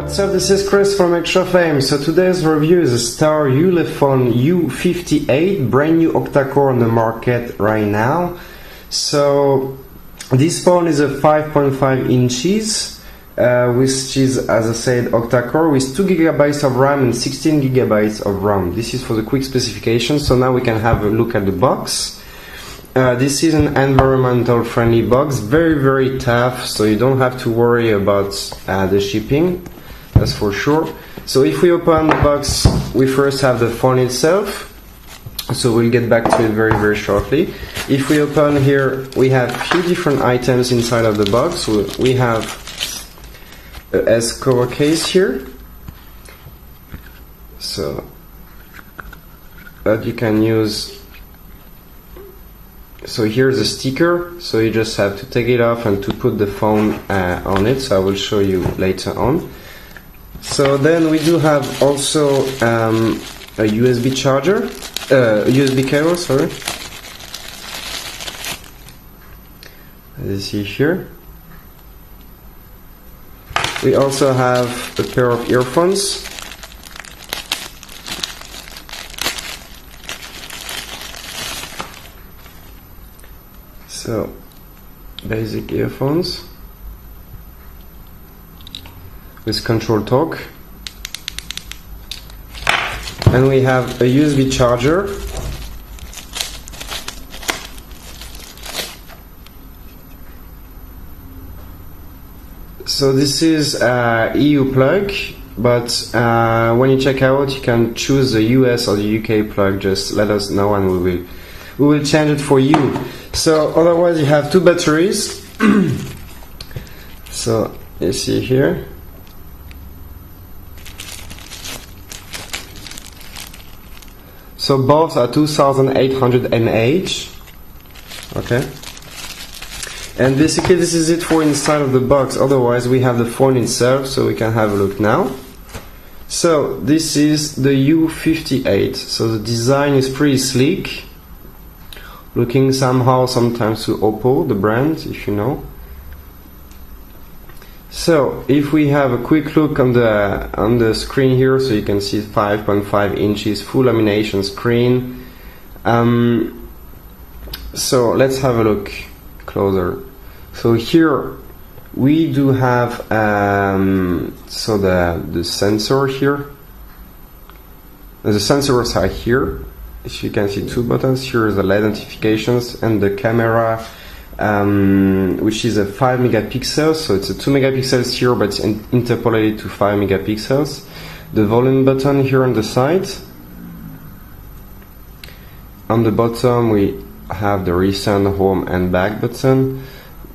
What's up, this is Chris from Electrofame. So today's review is a Star Ulefone U58, brand new octa-core on the market right now. So this phone is a 5.5 inches, which is, as I said, octa-core with 2 GB of RAM and 16 GB of RAM. This is for the quick specifications. So now we can have a look at the box. This is an environmental friendly box, very tough, so you don't have to worry about the shipping, that's for sure. So if we open the box, we first have the phone itself, so we'll get back to it very shortly. If we open here, we have a few different items inside of the box. We have a S cover case here, so that you can use. So here's a sticker, so you just have to take it off and to put the phone on it, so I will show you later on. So then we do have also a USB charger, USB cable, sorry, as you see here. We also have a pair of earphones. So, basic earphones with control talk, and we have a USB charger, so this is EU plug, but when you check out you can choose the US or the UK plug. Just let us know and we will change it for you. So otherwise you have two batteries. So you see here, so both are 2800 mAh. Okay, and basically this is it for inside of the box. Otherwise we have the phone itself, so we can have a look now. So this is the U58. So the design is pretty sleek, looking somehow sometimes to Oppo, the brand, if you know. So if we have a quick look on the screen here, so you can see 5.5 inches full lamination screen. So let's have a look closer. So here we do have so the sensor here. The sensors are here. If you can see two buttons, here is the LED notifications, and the camera, which is a 5 megapixels, so it's a 2 megapixels here, but it's interpolated to 5 megapixels. The volume button here on the side. On the bottom we have the recent, home and back button.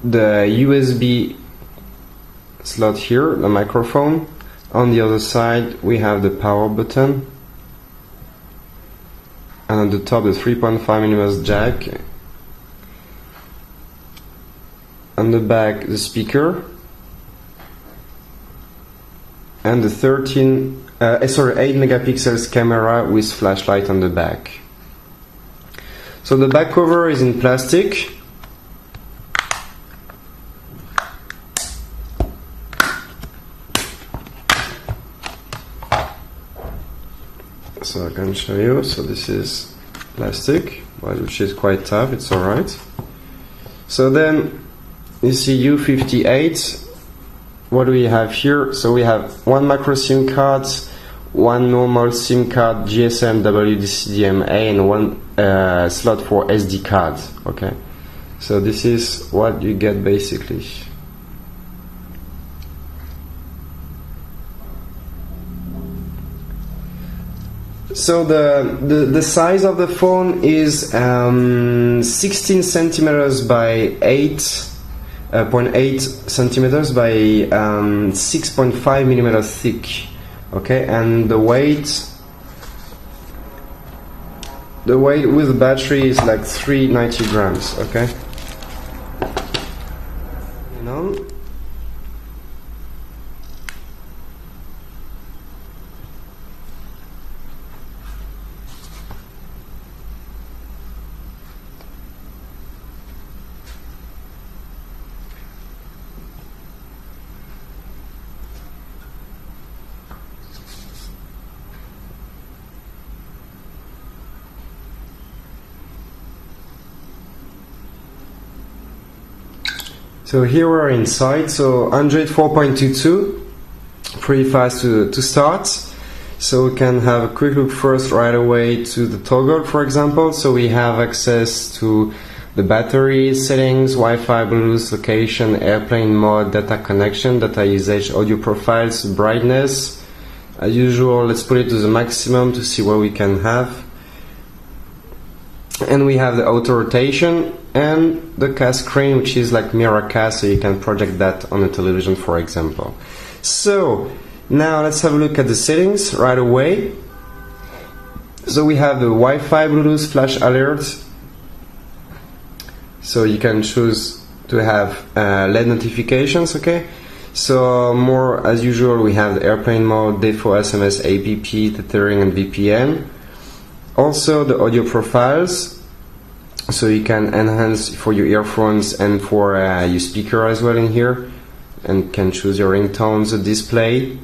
The USB slot here, the microphone. On the other side we have the power button. And on the top, the 3.5mm jack. On the back, the speaker, and the 8 megapixels camera with flashlight on the back. So the back cover is in plastic. So I can show you. So this is plastic, which is quite tough, it's alright. So then you see U58. What do we have here? So we have one micro SIM card, one normal SIM card, GSM, WDCDMA, and one slot for SD card. Okay, so this is what you get basically. So the size of the phone is 16 centimeters by 8.8 centimeters by 6.5 millimeters thick. Okay, and the weight with the battery is like 390 grams. Okay, you know. So here we're inside, so Android 4.22, pretty fast to start. So we can have a quick look first right away to the toggle, for example. So we have access to the battery settings, Wi-Fi, Bluetooth, location, airplane mode, data connection, data usage, audio profiles, brightness. As usual, let's put it to the maximum to see what we can have. And we have the auto rotation and the cast screen, which is like mirror cast, so you can project that on a television, for example. So now let's have a look at the settings right away. So we have the Wi-Fi, Bluetooth, flash alert. So you can choose to have LED notifications, okay? So more as usual, we have the airplane mode, default SMS, APP, tethering and VPN. Also the audio profiles, so you can enhance for your earphones and for your speaker as well in here, and can choose your ringtones, the display.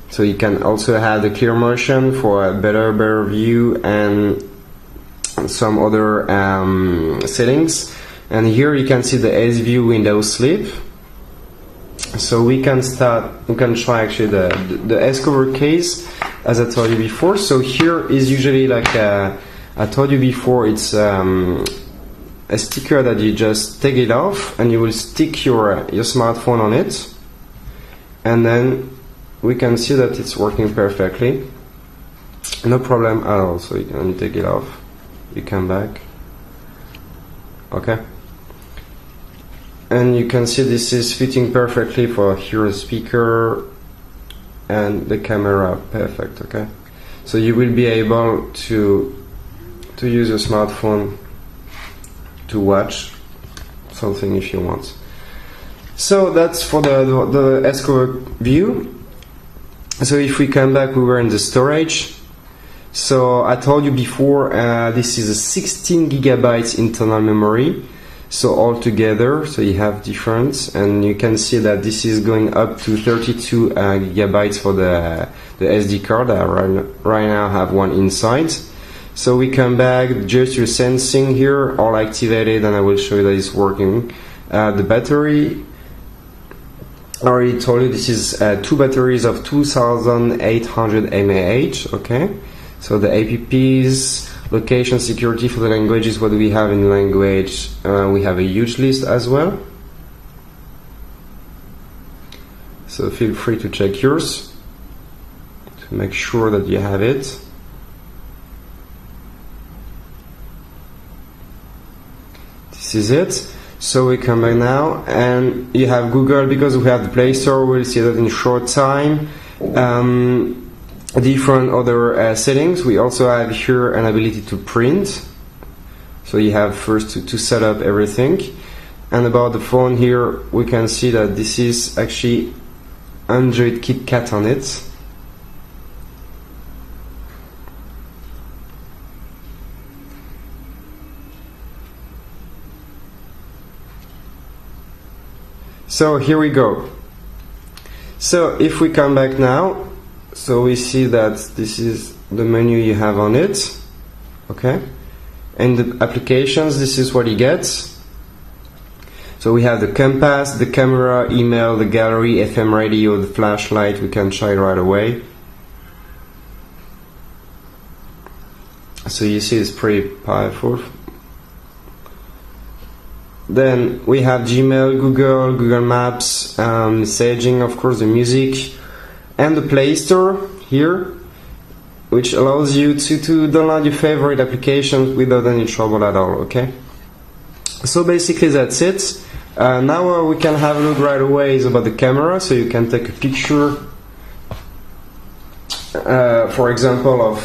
So you can also have the clear motion for a better view and some other settings. And here you can see the S-View window sleep. So we can try actually the S-cover case, as I told you before. So here is usually like I told you before, it's a sticker that you just take it off and you will stick your smartphone on it, and then we can see that it's working perfectly, no problem at all. So you can take it off, you come back, okay, and you can see this is fitting perfectly for your speaker and the camera, perfect, okay. So you will be able to use your smartphone to watch something if you want. So that's for the S-cover view. So if we come back, we were in the storage. So I told you before, this is a 16 gigabytes internal memory. So all together, so you have different, and you can see that this is going up to 32 gigabytes for the SD card. I right now have one inside. So we come back, gesture sensing here, all activated, and I will show you that it's working. The battery, I already told you this is two batteries of 2800 mAh, okay. So the APPs, location, security for the languages, what do we have in language? We have a huge list as well. So feel free to check yours to make sure that you have it. This is it. So we come back now, and you have Google, because we have the Play Store. We'll see that in a short time. Different other settings. We also have here an ability to print. So you have first to set up everything. And about the phone here, we can see that this is actually Android KitKat on it. So here we go. So if we come back now, so we see that this is the menu you have on it, okay, and the applications, this is what you get. So we have the compass, the camera, email, the gallery, FM radio, the flashlight. We can try it right away. So you see it's pretty powerful. Then we have Gmail, Google Maps, messaging, of course, the music, and the Play Store here, which allows you to download your favorite applications without any trouble at all, okay? So basically that's it. Now we can have a look right away is about the camera, so you can take a picture, for example, of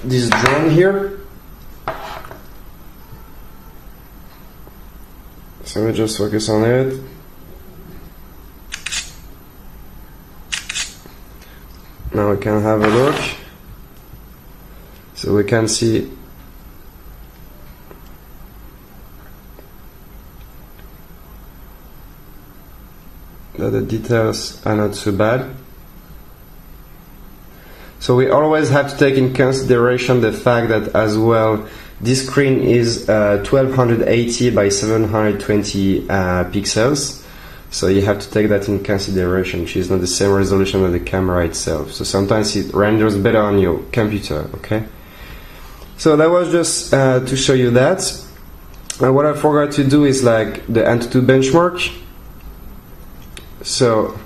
this drone here. So we just focus on it. Now we can have a look. So we can see that the details are not so bad. So we always have to take in consideration the fact that as well This screen is 1280 by 720 pixels, so you have to take that in consideration, which is not the same resolution of the camera itself. So sometimes it renders better on your computer, okay? So that was just to show you that. What I forgot to do is like the Antutu benchmark. So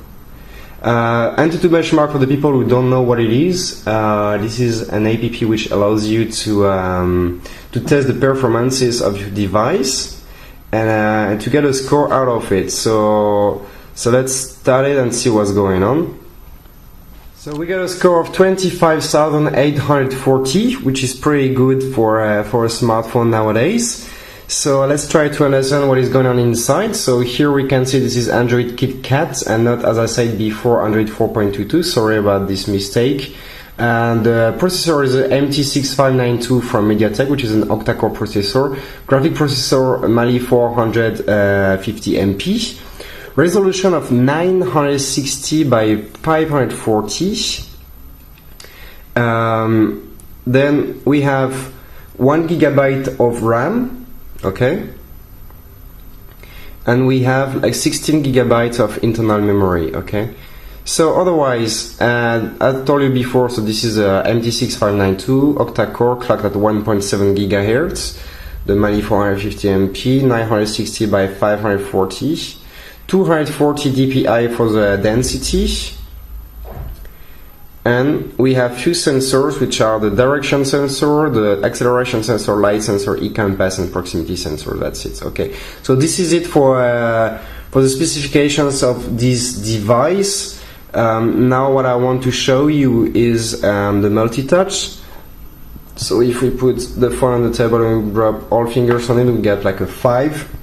Antutu benchmark, for the people who don't know what it is, this is an app which allows you to test the performances of your device and to get a score out of it. So let's start it and see what's going on. So we got a score of 25,840, which is pretty good for a smartphone nowadays. So let's try to understand what is going on inside. So here we can see this is Android KitKat and not, as I said before, Android 4.22. Sorry about this mistake. And the processor is an MT6592 from MediaTek, which is an octa-core processor. Graphic processor Mali 450MP. Resolution of 960 by 540. Then we have 1 GB of RAM, okay, and we have like 16 GB of internal memory, okay. So otherwise, I told you before, so this is a MT6592 octa-core clocked at 1.7 GHz, the Mali 450MP, 960 by 540. 240 dpi for the density, and we have few sensors, which are the direction sensor, the acceleration sensor, light sensor, e-compass, and proximity sensor. That's it. Okay, so this is it for the specifications of this device. Now what I want to show you is the multi-touch. So if we put the phone on the table and we drop all fingers on it, we get like a 5.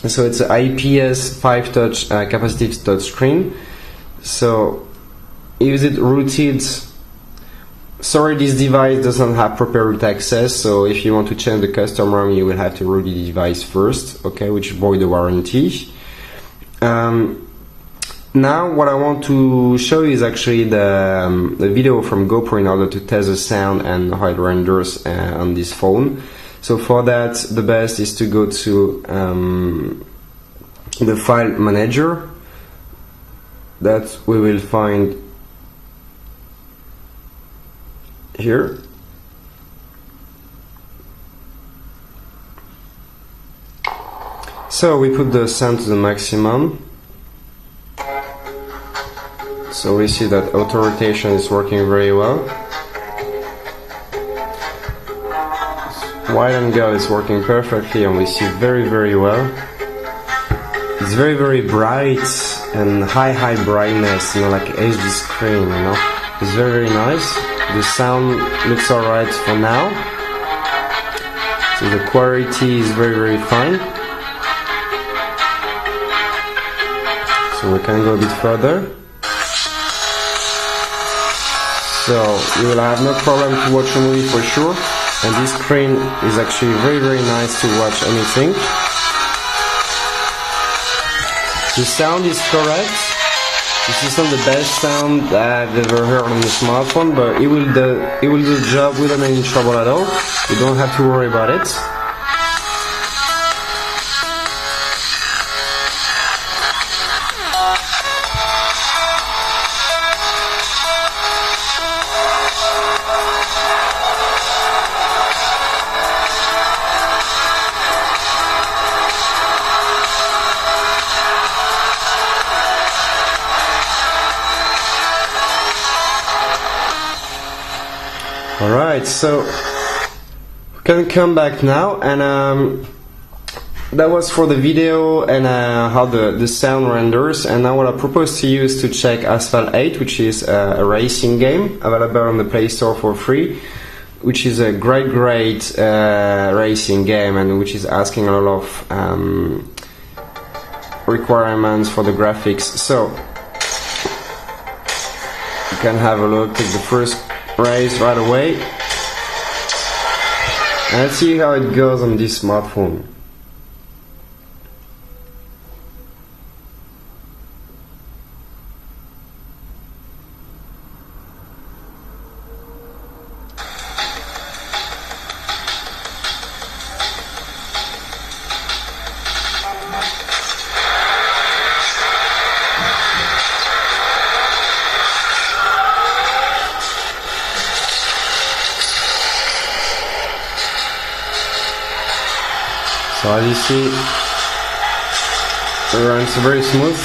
So it's an IPS 5-touch capacitive touch screen. So is it rooted? Sorry, this device doesn't have proper root access, so if you want to change the custom ROM, you will have to root the device first, okay, which void the warranty. Now what I want to show you is actually the video from GoPro in order to test the sound and how it renders on this phone. So for that, the best is to go to the file manager that we will find here. So we put the sound to the maximum. So we see that auto rotation is working very well. Wide angle is working perfectly and we see very well. It's very bright and high brightness, you know, like HD screen, you know. It's very nice. The sound looks alright for now. So the quality is very fine. So we can go a bit further. So you will have no problem to watch a movie for sure. And this screen is actually very nice to watch anything. The sound is correct. This is not the best sound I've ever heard on the smartphone, but it will do the job without any trouble at all. You don't have to worry about it. Alright, so we can come back now, and that was for the video and how the sound renders. And now what I propose to you is to check Asphalt 8, which is a racing game available on the Play Store for free, which is a great racing game, and which is asking a lot of requirements for the graphics. So you can have a look at the first race right away, and let's see how it goes on this smartphone. So as you see, it runs very smooth.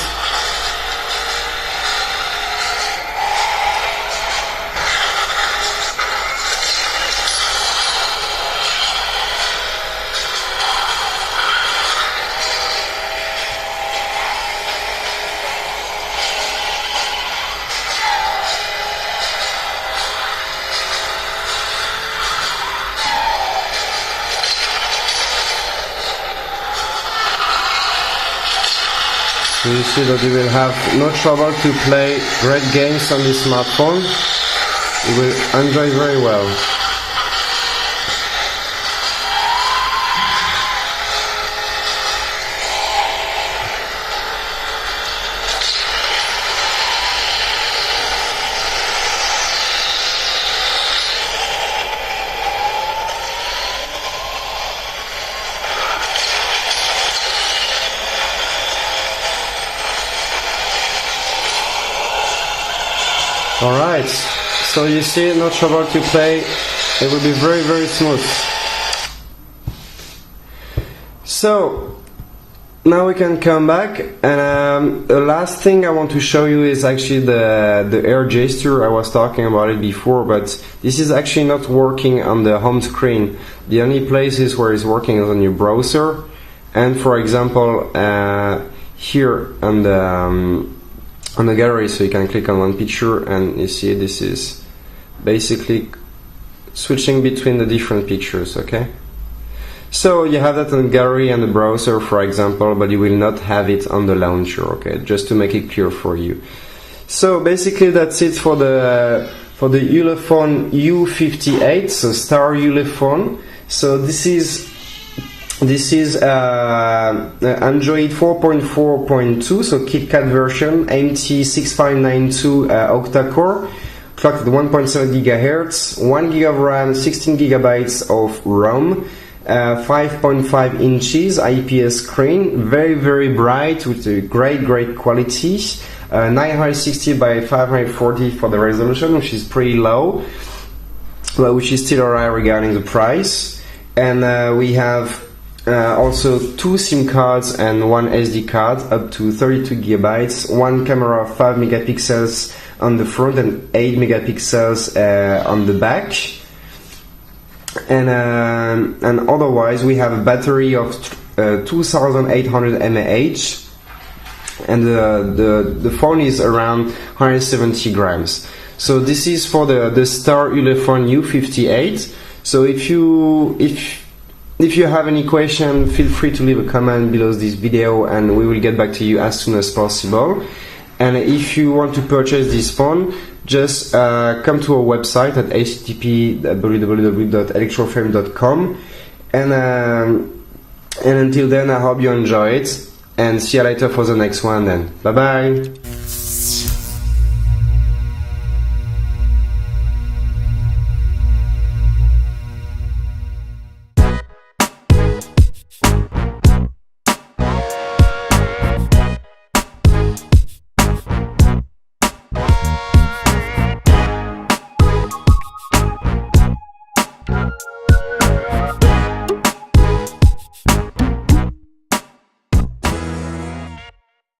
So you see that you will have no trouble to play great games on this smartphone. You will enjoy very well. Alright, so you see, no trouble to play, it will be very very smooth. So, now we can come back, and the last thing I want to show you is actually the air gesture. I was talking about it before, but this is actually not working on the home screen. The only places where it's working is on your browser, and for example, here on the gallery, so you can click on one picture and you see this is basically switching between the different pictures, okay? So you have that on the gallery and the browser, for example, but you will not have it on the launcher, okay? Just to make it clear for you. So basically that's it for the Ulefone U58, so Star Ulefone. So this is Android 4.4.2, so KitKat version, MT6592 octa-core, clocked at 1.7 GHz, 1 GB of RAM, 16 GB of ROM, 5.5 inches IPS screen, very very bright with a great quality, 960 by 540 for the resolution, which is pretty low, but which is still alright regarding the price. And we have also 2 SIM cards and 1 SD card up to 32 GB, one camera of 5 megapixels on the front and 8 megapixels on the back, and otherwise we have a battery of 2800 mAh, and the phone is around 170 grams. So this is for the Star Ulefone U58. So if you have any question, feel free to leave a comment below this video and we will get back to you as soon as possible. And if you want to purchase this phone, just come to our website at http://www.electrofame.com, and until then I hope you enjoy it, and see you later for the next one then. Bye bye.